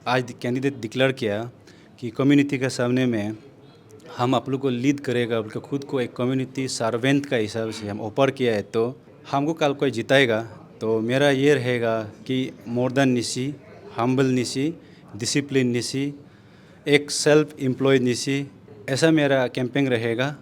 आज candidate declare किया कि कम्युनिटी के सामने में हम आप लोग को लीड करेगा, बल्कि खुद को एक कम्युनिटी सर्वेंट का हिसाब से हम ऊपर किया है। तो हमको कल कोई जिताएगा तो मेरा ये रहेगा कि मोर देन निसी, हम्बल निसी, डिसिप्लिन निसी, एक सेल्फ एम्प्लॉयड निसी, ऐसा मेरा कैंपेन रहेगा।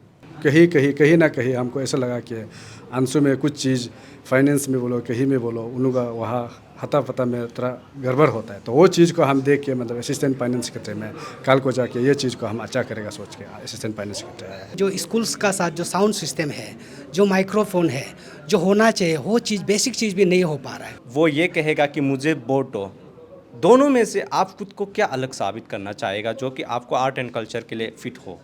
कहीं ना कहीं हमको ऐसा लगा कि आंसू में कुछ चीज़ फाइनेंस में बोलो, कहीं में बोलो, उन लोग का वहाँ हता पता में थोड़ा गड़बड़ होता है। तो वो चीज़ को हम देख के मतलब असिस्टेंट फाइनेंस सेक्रेटरी में कल को जाके ये चीज़ को हम अच्छा करेगा सोच के असिस्टेंट फाइनेंस सेक्रेटरी आया है। जो स्कूल्स का साथ जो साउंड सिस्टम है, जो माइक्रोफोन है, जो होना चाहिए वो चीज़, बेसिक चीज़ भी नहीं हो पा रहा है। वो ये कहेगा कि मुझे वोट दो। दोनों में से आप खुद को क्या अलग साबित करना चाहेगा जो कि आपको आर्ट एंड कल्चर के लिए फिट हो?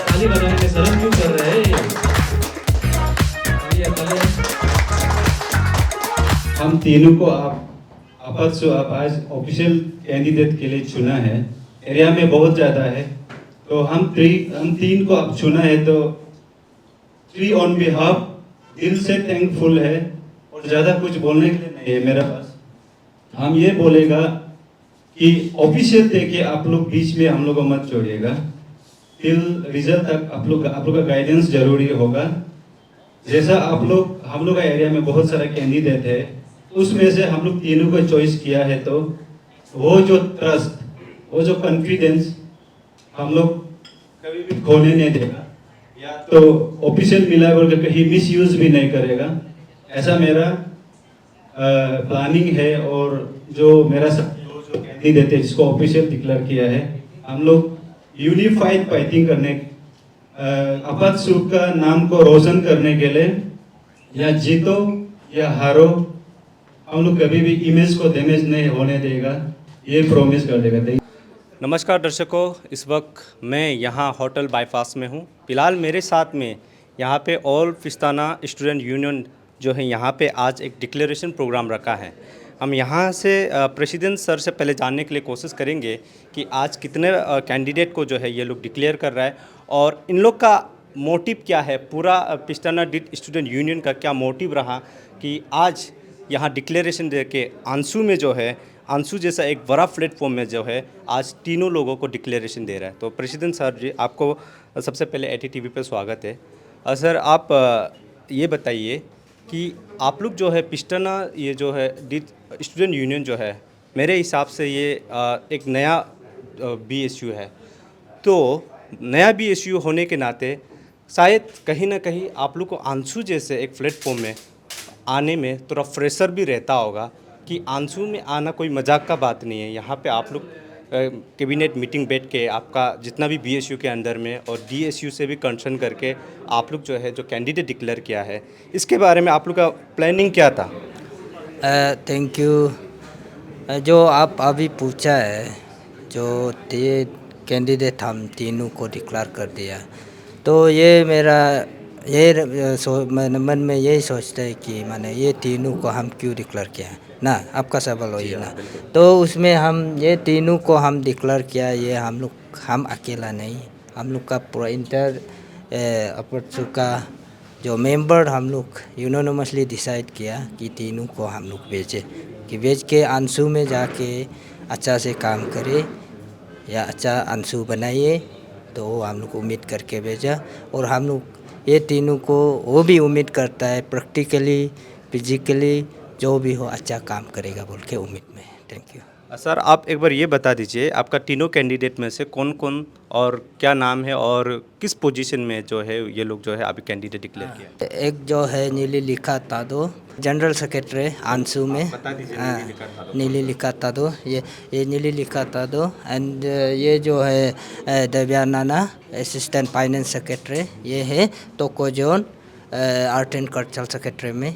ताली बजाने में शर्म क्यों कर रहे हैं? हम तीनों को आप आज ऑफिशियल कैंडिडेट के लिए चुना है। एरिया में बहुत ज़्यादा है, तो हम तीन को आप चुना है, तो थ्री ऑन बिहाफ दिल से थैंकफुल है। और ज़्यादा कुछ बोलने के लिए नहीं है मेरे पास। हम ये बोलेगा कि ऑफिशियल देखिए, आप लोग बीच में हम लोग को मत छोड़िएगा। टिल रिजल्ट तक आप लोग का गाइडेंस जरूरी होगा। जैसा हम लोग का एरिया में बहुत सारा कैंडिडेट है, उसमें से हम लोग तीनों को चॉइस किया है, तो वो जो ट्रस्ट, वो जो कॉन्फिडेंस हम लोग कभी भी खोने नहीं देगा, या तो ऑफिशियल मिला बोल के कहीं मिस यूज भी नहीं करेगा। ऐसा मेरा प्लानिंग है। और जो मेरा सब जो कैंडिडेट है जिसको ऑफिशियल डिक्लेयर किया है, हम लोग यूनिफाइड फाइटिंग करने, आपात सूख का नाम को रोशन करने के लिए, या जीतो या हारो, हम लोग कभी भी इमेज को डैमेज नहीं होने देगा, ये प्रॉमिस कर देगा। नमस्कार दर्शकों, इस वक्त मैं यहाँ होटल बाईपास में हूँ। फिलहाल मेरे साथ में यहाँ पे ऑल पिस्ताना स्टूडेंट यूनियन जो है यहाँ पे आज एक डिक्लेरेशन प्रोग्राम रखा है। हम यहाँ से प्रेसिडेंट सर से पहले जानने के लिए कोशिश करेंगे कि आज कितने कैंडिडेट को जो है ये लोग डिक्लेयर कर रहा है और इन लोग का मोटिव क्या है, पूरा पिस्ताना डिट स्टूडेंट यूनियन का क्या मोटिव रहा कि आज यहाँ डिक्लेरेशन दे के आंसू में जो है, आंसू जैसा एक बड़ा प्लेटफॉर्म में जो है आज तीनों लोगों को डिक्लेरेशन दे रहा है। तो प्रेसिडेंट सर जी, आपको सबसे पहले ATTV पे स्वागत है। सर, आप ये बताइए कि आप लोग जो है पिस्ताना ये जो है स्टूडेंट यूनियन जो है, मेरे हिसाब से ये एक नया BSU है। तो नया BSU होने के नाते शायद कहीं ना कहीं आप लोग को आंसू जैसे एक प्लेटफॉर्म में आने में थोड़ा फ्रेशर भी रहता होगा कि आंसू में आना कोई मजाक का बात नहीं है। यहाँ पे आप लोग कैबिनेट मीटिंग बैठ के आपका जितना भी BSU के अंदर में और DSU से भी कंसर्न करके आप लोग जो है जो कैंडिडेट डिक्लेयर किया है, इसके बारे में आप लोग का प्लानिंग क्या था? Thank you. जो आप अभी पूछा है, जो ये कैंडिडेट हम तीनों को डिक्लेयर कर दिया, तो ये मेरा मन में यही सोचता है कि माने ये तीनों को हम क्यों डिक्लेयर किया ना, आपका सवाल वही ना। तो उसमें हम ये तीनों को हम डिक्लेयर किया, ये हम अकेला नहीं, हम लोग का पूरा इंटर अपर्चू का जो मेंबर हम लोग यूनानिमसली डिसाइड किया कि तीनों को हम लोग भेज के आंसू में जाके अच्छा से काम करे या अच्छा आंसू बनाइए। तो वो हम लोग उम्मीद करके भेजा और हम लोग ये तीनों को वो भी उम्मीद करता है प्रैक्टिकली फिजिकली जो भी हो अच्छा काम करेगा बोल के उम्मीद में। Thank you. सर आप एक बार ये बता दीजिए आपका तीनों कैंडिडेट में से कौन कौन और क्या नाम है और किस पोजीशन में जो है ये लोग जो है अभी कैंडिडेट डिक्लेयर किया है? एक जो है नीली लिखा तादो, जनरल सेक्रेटरी आंसू में। बता दीजिए हाँ, नीली लिखा तादो। नीली लिखा तादो, ये नीली लिखा तादो। एंड ये जो है देव्यानाना असिस्टेंट फाइनेंस सेक्रेटरी, ये है तोकोजोन आर्ट एंड कल्चरल सेक्रेटरी में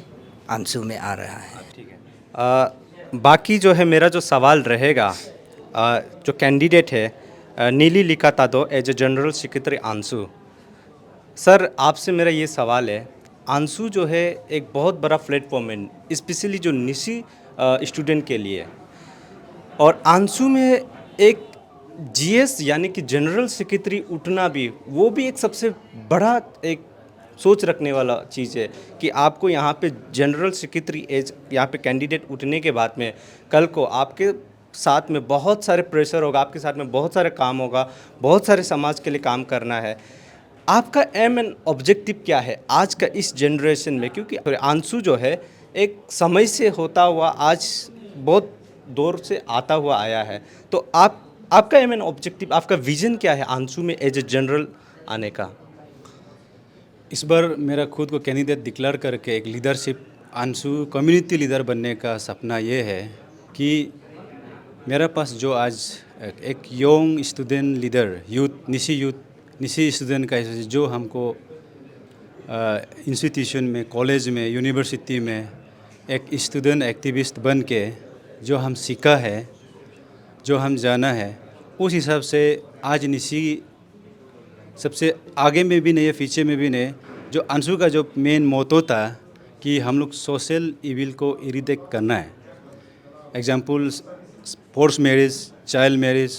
आंसू में आ रहा है। ठीक है। बाकी जो है मेरा जो सवाल रहेगा जो कैंडिडेट है नीली लिखा तादो एज ए जनरल सेक्रेटरी आंसू। सर आपसे मेरा ये सवाल है, आंसू जो है एक बहुत बड़ा प्लेटफॉर्म है स्पेशली जो निशी स्टूडेंट के लिए, और आंसू में एक जीएस यानी कि जनरल सेक्रेटरी उठना भी वो भी एक सबसे बड़ा एक सोच रखने वाला चीज़ है कि आपको यहाँ पे जनरल सेक्रेटरी एज यहाँ पे कैंडिडेट उठने के बाद में कल को आपके साथ में बहुत सारे प्रेशर होगा, आपके साथ में बहुत सारे काम होगा, बहुत सारे समाज के लिए काम करना है। आपका एम एंड ऑब्जेक्टिव क्या है आज का इस जनरेशन में, क्योंकि आंसू जो है एक समय से होता हुआ आज बहुत दौर से आता हुआ आया है, तो आपका एम एंड ऑब्जेक्टिव, आपका विजन क्या है आंसू में एज ए जनरल आने का? इस बार मेरा खुद को कैंडिडेट डिक्लेयर करके एक लीडरशिप आंसू कम्युनिटी लीडर बनने का सपना ये है कि मेरे पास जो आज एक young student leader youth Nishi student का जो हमको इंस्टीट्यूशन में, कॉलेज में, यूनिवर्सिटी में एक स्टूडेंट एक्टिविस्ट बन के जो हम सीखा है, जो हम जाना है, उस हिसाब से आज निशी सबसे आगे में भी नहीं है, पीछे में भी नहीं। जो अंशु का जो मेन मोटो था कि हम लोग सोशल इविल को इरिटेट करना है, example force marriage, child marriage,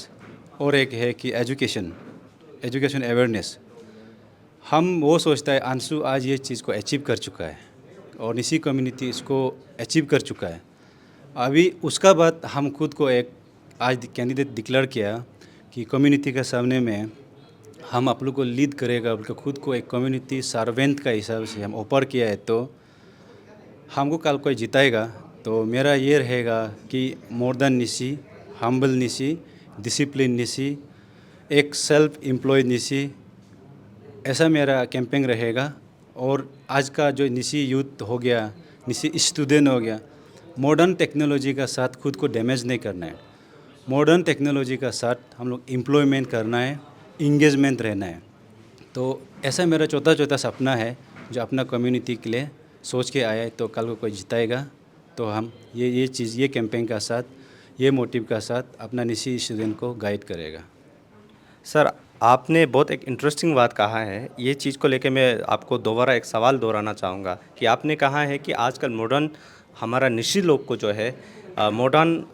और एक है कि एजुकेशन अवेयरनेस। हम वो सोचता है अंशु आज ये चीज़ को अचीव कर चुका है और निशी कम्युनिटी इसको अचीव कर चुका है। अभी उसका बाद हम खुद को एक आज कैंडिडेट डिक्लेयर किया कि कम्युनिटी के सामने में हम आप लोग को लीड करेगा, बल्कि खुद को एक कम्युनिटी सर्वेंट का हिसाब से हम ऑफर किया है। तो हमको कल कोई जिताएगा तो मेरा ये रहेगा कि more than Nishi, humble Nishi, discipline Nishi, एक सेल्फ एम्प्लॉयड निशी, ऐसा मेरा कैंपेन रहेगा। और आज का जो निशी यूथ हो गया, निशी स्टूडेंट हो गया, मॉडर्न टेक्नोलॉजी का साथ खुद को डैमेज नहीं करना है। मॉडर्न टेक्नोलॉजी का साथ हम लोग एम्प्लॉयमेंट करना है, इंगेजमेंट रहना है। तो ऐसा मेरा छोटा सपना है जो अपना कम्युनिटी के लिए सोच के आया है। तो कल को कोई जिताएगा तो हम ये चीज़, ये कैंपेन का साथ, ये मोटिव का साथ अपना निशी स्टूडेंट को गाइड करेगा। सर आपने बहुत एक इंटरेस्टिंग बात कहा है, ये चीज़ को लेके मैं आपको दोबारा एक सवाल दोहराना चाहूँगा कि आपने कहा है कि आजकल मॉडर्न हमारा निशी लोग को जो है मॉडर्न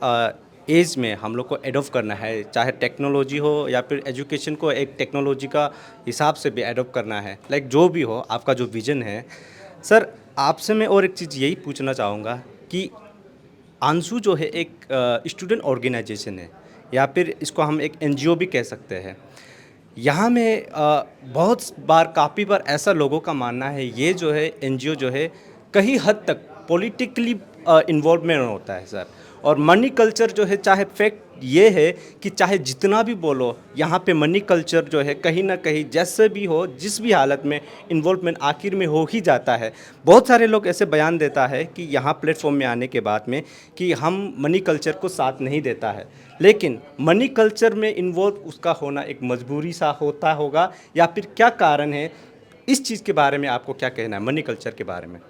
एज में हम लोग को एडॉप्ट करना है, चाहे टेक्नोलॉजी हो या फिर एजुकेशन को एक टेक्नोलॉजी का हिसाब से भी एडॉप्ट करना है, लाइक जो भी हो आपका जो विज़न है। सर आपसे मैं और एक चीज़ यही पूछना चाहूँगा कि आंसू जो है एक स्टूडेंट ऑर्गेनाइजेशन है या फिर इसको हम एक एनजीओ भी कह सकते हैं। यहाँ में बहुत बार काफ़ी बार ऐसा लोगों का मानना है ये जो है एनजीओ जो है कहीं हद तक पॉलिटिकली इन्वॉल्वमेंट होता है सर। और मनी कल्चर जो है, चाहे फैक्ट ये है कि चाहे जितना भी बोलो यहाँ पे मनी कल्चर जो है कहीं ना कहीं जैसे भी हो, जिस भी हालत में इन्वॉल्वमेंट आखिर में हो ही जाता है। बहुत सारे लोग ऐसे बयान देता है कि यहाँ प्लेटफॉर्म में आने के बाद में कि हम मनी कल्चर को साथ नहीं देता है, लेकिन मनी कल्चर में इन्वॉल्व उसका होना एक मजबूरी सा होता होगा या फिर क्या कारण है? इस चीज़ के बारे में आपको क्या कहना है मनी कल्चर के बारे में?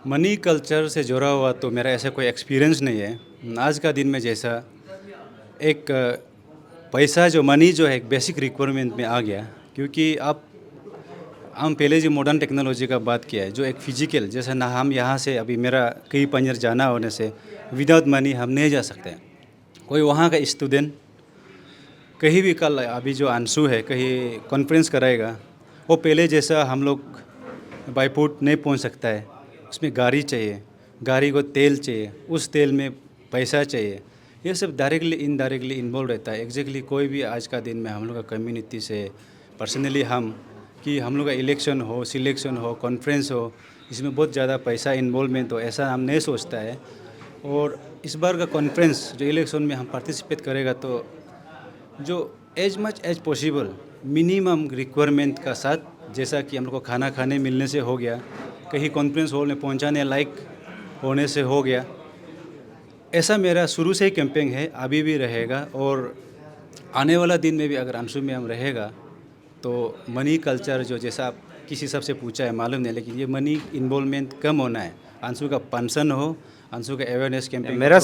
मनी कल्चर से जुड़ा हुआ तो मेरा ऐसा कोई एक्सपीरियंस नहीं है। आज का दिन में जैसा एक पैसा जो मनी जो है एक बेसिक रिक्वायरमेंट में आ गया, क्योंकि अब हम पहले जो मॉडर्न टेक्नोलॉजी का बात किया है, जो एक फिजिकल जैसे ना, हम यहाँ से अभी मेरा कहीं पंजर जाना होने से विदाउट मनी हम नहीं जा सकते। कोई वहाँ का स्टूडेंट कहीं भी कल अभी जो अंशु है कहीं कॉन्फ्रेंस कराएगा, वो पहले जैसा हम लोग बाई फुट नहीं पहुँच सकता है। उसमें गाड़ी चाहिए, गाड़ी को तेल चाहिए, उस तेल में पैसा चाहिए। ये सब डायरेक्टली इनडायरेक्टली इन्वॉल्व रहता है। एग्जैक्टली कोई भी आज का दिन में हम लोग का कम्युनिटी से पर्सनली हम लोग का इलेक्शन हो, सिलेक्शन हो, कॉन्फ्रेंस हो, इसमें बहुत ज़्यादा पैसा इन्वॉल्वमेंट हो, ऐसा हम नहीं सोचता है। और इस बार का कॉन्फ्रेंस जो इलेक्शन में हम पार्टिसिपेट करेगा तो जो as much as possible minimum requirement का साथ, जैसा कि हम लोग को खाना खाने मिलने से हो गया, कहीं कॉन्फ्रेंस हॉल में पहुंचाने लायक होने से हो गया, ऐसा मेरा शुरू से ही कैंपेन है, अभी भी रहेगा। और आने वाला दिन में भी अगर अंशु मैम रहेगा तो मनी कल्चर जो, जैसा आप किसी सबसे पूछा है मालूम नहीं, लेकिन ये मनी इन्वॉल्वमेंट कम होना है। अंशु का पेंशन हो, अंशु का अवेयरनेस कैंपेन। मेरा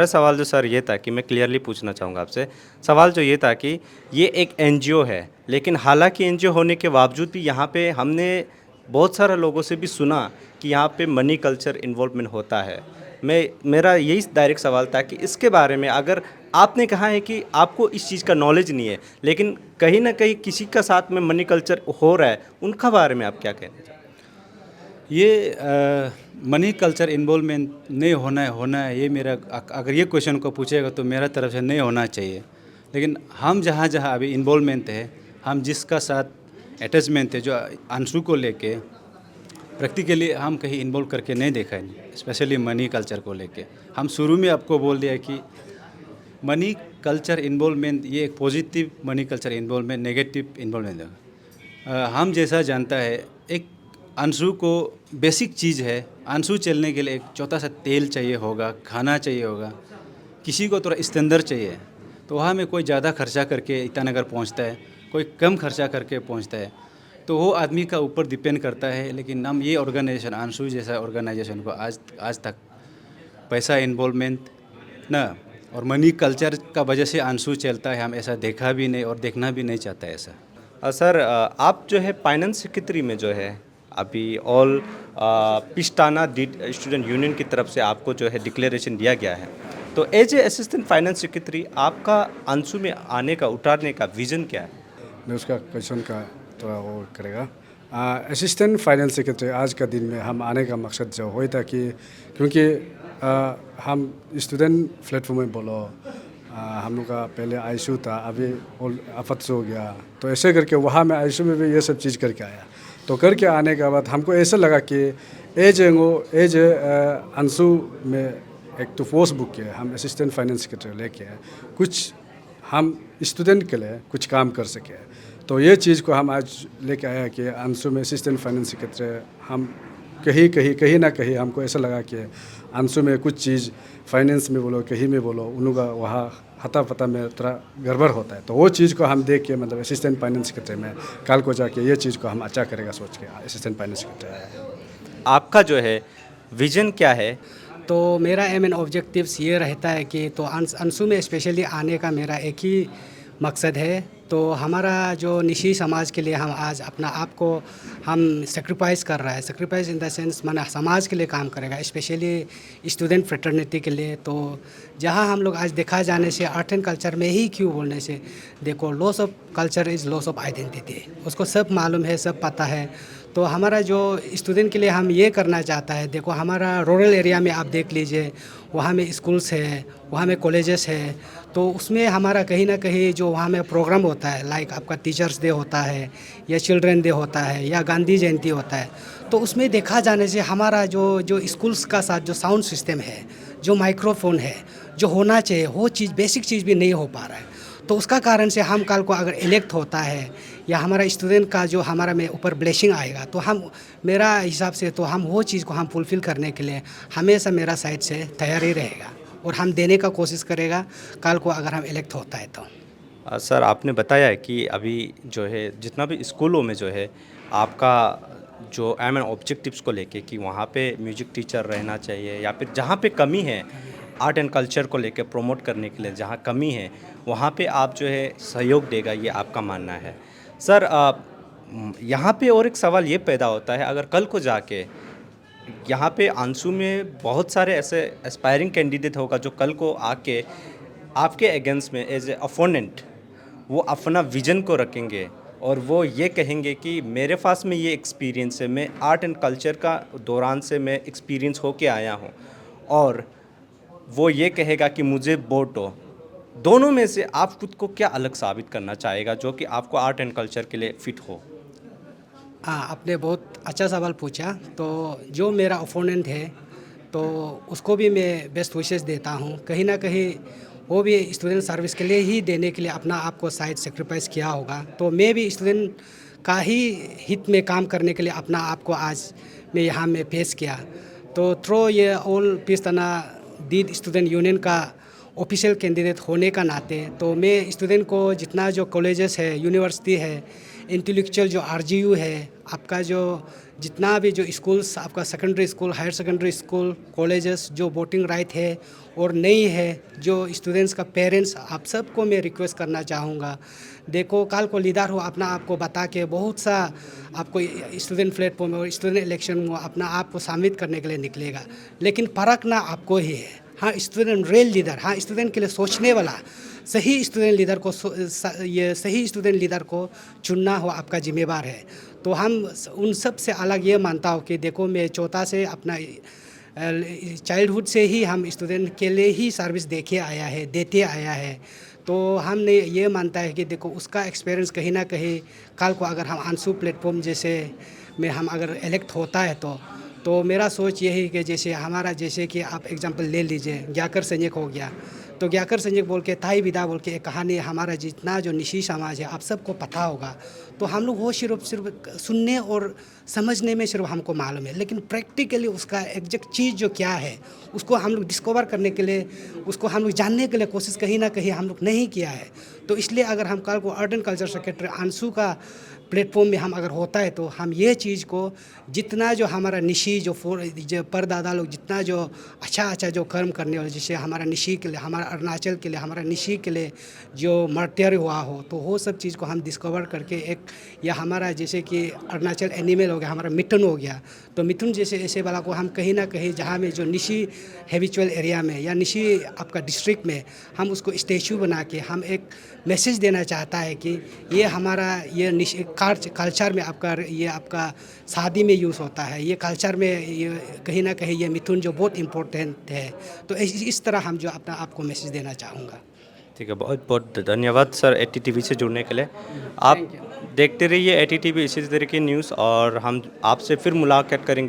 सवाल जो सर ये था कि मैं क्लियरली पूछना चाहूँगा आपसे, सवाल जो ये था कि ये एक एनजीओ है, लेकिन हालांकि एनजीओ होने के बावजूद भी यहाँ पे हमने बहुत सारे लोगों से भी सुना कि यहाँ पे मनी कल्चर इन्वॉल्वमेंट होता है। मेरा यही डायरेक्ट सवाल था कि इसके बारे में, अगर आपने कहा है कि आपको इस चीज़ का नॉलेज नहीं है, लेकिन कहीं ना कहीं किसी का साथ में मनी कल्चर हो रहा है, उनका बारे में आप क्या कहना चाहते हैं? ये मनी कल्चर इन्वॉल्वमेंट नहीं होना है ये मेरा, अगर ये क्वेश्चन को पूछेगा तो मेरा तरफ से नहीं होना चाहिए। लेकिन हम जहाँ जहाँ अभी इन्वॉल्वमेंट है, हम जिसका साथ अटैचमेंट है, जो अंशु को लेके प्रैक्टिकली हम कहीं इन्वॉल्व करके नहीं देखा है, स्पेशली मनी कल्चर को लेके। हम शुरू में आपको बोल दिया कि मनी कल्चर इन्वॉल्वमेंट ये एक positive money culture involvement, negative involvement है। हम जैसा जानता है, एक अंशु को बेसिक चीज़ है, अंशु चलने के लिए एक छोटा सा तेल चाहिए होगा, खाना चाहिए होगा, किसी को थोड़ा स्टैंडर्ड चाहिए, तो वहाँ में कोई ज़्यादा खर्चा करके ईटानगर पहुँचता है, कोई कम खर्चा करके पहुँचता है, तो वो आदमी का ऊपर डिपेंड करता है। लेकिन हम ये ऑर्गेनाइजेशन, अंशु जैसा ऑर्गेनाइजेशन को आज तक पैसा इन्वॉल्वमेंट ना और मनी कल्चर का वजह से अंशु चलता है, हम ऐसा देखा भी नहीं और देखना भी नहीं चाहता ऐसा। सर आप जो है फाइनेंस सेक्रेटरी में जो है अभी ऑल पिस्टाना स्टूडेंट यूनियन की तरफ से आपको जो है डिक्लेरेशन दिया गया है, तो as a assistant finance secretary आपका अंशु में आने का, उतारने का विजन क्या है? मैं उसका क्वेश्चन का थोड़ा वो करेगा। असिस्टेंट फाइनेंस सेक्रेटरी आज का दिन में हम आने का मकसद जो वही था कि क्योंकि हम स्टूडेंट प्लेटफॉर्म में बोलो, हम लोग का पहले आईसीयू था, अभी अफत्स हो गया, तो ऐसे करके वहाँ में आईसीयू में भी ये सब चीज़ करके आया। तो करके आने के बाद हमको ऐसा लगा कि एज अंशु में एक तो पोस्ट बुक किया, हम असिस्टेंट फाइनेंस सेक्रेटरी लेके कुछ हम स्टूडेंट के लिए कुछ काम कर सके। तो ये चीज़ को हम आज लेके आया कि अंशु में असिस्टेंट फाइनेंस सेक्रेटरी हम कहीं ना कहीं हमको ऐसा लगा कि अंशु में कुछ चीज़ फाइनेंस में बोलो, कहीं में बोलो, उनका वहाँ हता पता में थोड़ा गड़बड़ होता है। तो वो चीज़ को हम देख के, मतलब असिस्टेंट फाइनेंस सेक्रेटरी में कल को जाके ये चीज़ को हम अच्छा करेगा सोच के असिस्टेंट फाइनेंस सेक्रेटरी। आपका जो है विजन क्या है? तो मेरा एम एंड ऑब्जेक्टिव्स ये रहता है कि तो अंशु में स्पेशली आने का मेरा एक ही मकसद है। तो हमारा जो निशी समाज के लिए हम आज अपना आप को हम सेक्रीफाइस कर रहा है, सेक्रीफाइस इन द सेंस माना समाज के लिए काम करेगा, स्पेशली स्टूडेंट फ्रेटर्निटी के लिए। तो जहाँ हम लोग आज देखा जाने से आर्ट एंड कल्चर में ही क्यों बोलने से, देखो loss of culture is loss of identity, उसको सब मालूम है, सब पता है। तो हमारा जो स्टूडेंट के लिए हम ये करना चाहता है, देखो हमारा रूरल एरिया में आप देख लीजिए, वहाँ में स्कूल्स है, वहाँ में कॉलेजेस है, तो उसमें हमारा कहीं ना कहीं जो वहाँ में प्रोग्राम होता है, लाइक आपका टीचर्स डे होता है या चिल्ड्रन डे होता है या गांधी जयंती होता है, तो उसमें देखा जाने से हमारा जो स्कूल्स का साथ जो साउंड सिस्टम है, जो माइक्रोफोन है, जो होना चाहिए वो चीज़, बेसिक चीज़ भी नहीं हो पा रहा है। तो उसका कारण से हम कल को अगर इलेक्ट होता है या हमारा स्टूडेंट का जो हमारा में ऊपर ब्लेसिंग आएगा, तो हम, मेरा हिसाब से तो हम वो चीज़ को हम फुलफ़िल करने के लिए हमेशा मेरा साइड से तैयारी रहेगा और हम देने का कोशिश करेगा कल को अगर हम इलेक्ट होता है तो। सर आपने बताया है कि अभी जो है जितना भी स्कूलों में जो है आपका जो एम एंड ऑब्जेक्टिव्स को लेके कि वहाँ पे म्यूजिक टीचर रहना चाहिए या फिर जहाँ पे कमी है आर्ट एंड कल्चर को लेके प्रमोट करने के लिए जहाँ कमी है वहाँ पे आप जो है सहयोग देगा, ये आपका मानना है। सर यहाँ पे और एक सवाल ये पैदा होता है, अगर कल को जाके यहाँ पे अंशु में बहुत सारे ऐसे एस्पायरिंग कैंडिडेट होगा जो कल को आके आपके अगेंस्ट में एज ए अपोनेंट वो अपना विजन को रखेंगे और वो ये कहेंगे कि मेरे पास में ये एक्सपीरियंस है, मैं आर्ट एंड कल्चर का दौरान से मैं एक्सपीरियंस होके आया हूँ, और वो ये कहेगा कि मुझे वोट हो। दोनों में से आप खुद को क्या अलग साबित करना चाहेगा जो कि आपको आर्ट एंड कल्चर के लिए फिट हो? हाँ, आपने बहुत अच्छा सवाल पूछा। तो जो मेरा ओपोनेंट है, तो उसको भी मैं बेस्ट विशेस देता हूँ। कहीं ना कहीं वो भी स्टूडेंट सर्विस के लिए ही देने के लिए अपना आप को शायद सेक्रीफाइस किया होगा। तो मैं भी स्टूडेंट का ही हित में काम करने के लिए अपना आप को आज मैं यहाँ में पेश किया। तो थ्रो ये ऑल पिस्ताना दीद स्टूडेंट यूनियन का ऑफिशियल कैंडिडेट होने का नाते तो मैं स्टूडेंट को जितना जो कॉलेजेस है, यूनिवर्सिटी है, इंटेलेक्चुअल जो आरजीयू है, आपका जो जितना भी जो स्कूल्स, आपका secondary school, higher secondary school, colleges जो वोटिंग राइट है और नहीं है, जो स्टूडेंट्स का पेरेंट्स, आप सबको मैं रिक्वेस्ट करना चाहूँगा, देखो कल को लीडर हो अपना आपको बता के बहुत सा आपको स्टूडेंट प्लेटफॉर्म और स्टूडेंट इलेक्शन में अपना आप को शामिल करने के लिए निकलेगा, लेकिन फ़र्क ना आपको ही है। हाँ, स्टूडेंट रियल लीडर, हाँ स्टूडेंट के लिए सोचने वाला सही स्टूडेंट लीडर को ये सही स्टूडेंट लीडर को चुनना हो आपका जिम्मेवार है। तो हम उन सब से अलग ये मानता हूँ कि देखो मैं चौथा से अपना चाइल्डहुड से ही हम स्टूडेंट के लिए ही सर्विस देते आया है। तो हमने ये मानता है कि देखो उसका एक्सपीरियंस कहीं ना कहीं कल को अगर हम आंसू प्लेटफॉर्म जैसे में हम अगर इलेक्ट होता है तो मेरा सोच यही है कि जैसे कि आप एग्जांपल ले लीजिए, ग्याकर संजय हो गया, तो ग्याकर संजय बोल के थाई विदा बोल के एक कहानी, हमारा जितना जो निशी समाज है आप सबको पता होगा। तो हम लोग वो सिर्फ सुनने और समझने में सिर्फ हमको मालूम है, लेकिन प्रैक्टिकली उसका एग्जैक्ट चीज़ जो क्या है उसको हम लोग डिस्कवर करने के लिए, उसको हम लोग जानने के लिए कोशिश कहीं ना कहीं हम लोग नहीं किया है। तो इसलिए अगर हम कल को आर्ट एंड कल्चर सेक्रेटरी आंसू का प्लेटफॉर्म में हम अगर होता है तो हम ये चीज़ को जितना जो हमारा निशी जो परदादा लोग जितना जो अच्छा जो कर्म करने वाले, जैसे हमारा निशी के लिए, हमारा अरुणाचल के लिए, हमारा निशी के लिए जो मर्टियर हुआ हो, तो वो सब चीज़ को हम डिस्कवर करके एक, या हमारा जैसे कि अरुणाचल एनिमल हो गया, हमारा मिथुन हो गया, तो मिथुन जैसे ऐसे वाला को हम कहीं ना कहीं जहाँ में जो निशी हैबिचुअल एरिया में या निशी आपका डिस्ट्रिक्ट में हम उसको स्टैचू बना के हम एक मैसेज देना चाहता है कि ये हमारा ये निशी कल्चर में आपका शादी में यूज़ होता है, ये कल्चर में ये कहीं ना कहीं ये मिथुन जो बहुत इम्पोर्टेंट है। तो इस तरह हम जो अपना आपको मैसेज देना चाहूँगा। ठीक है, बहुत बहुत धन्यवाद सर ATTV से जुड़ने के लिए। आप देखते रहिए ATTV इसी तरह की न्यूज़, और हम आपसे फिर मुलाकात करेंगे।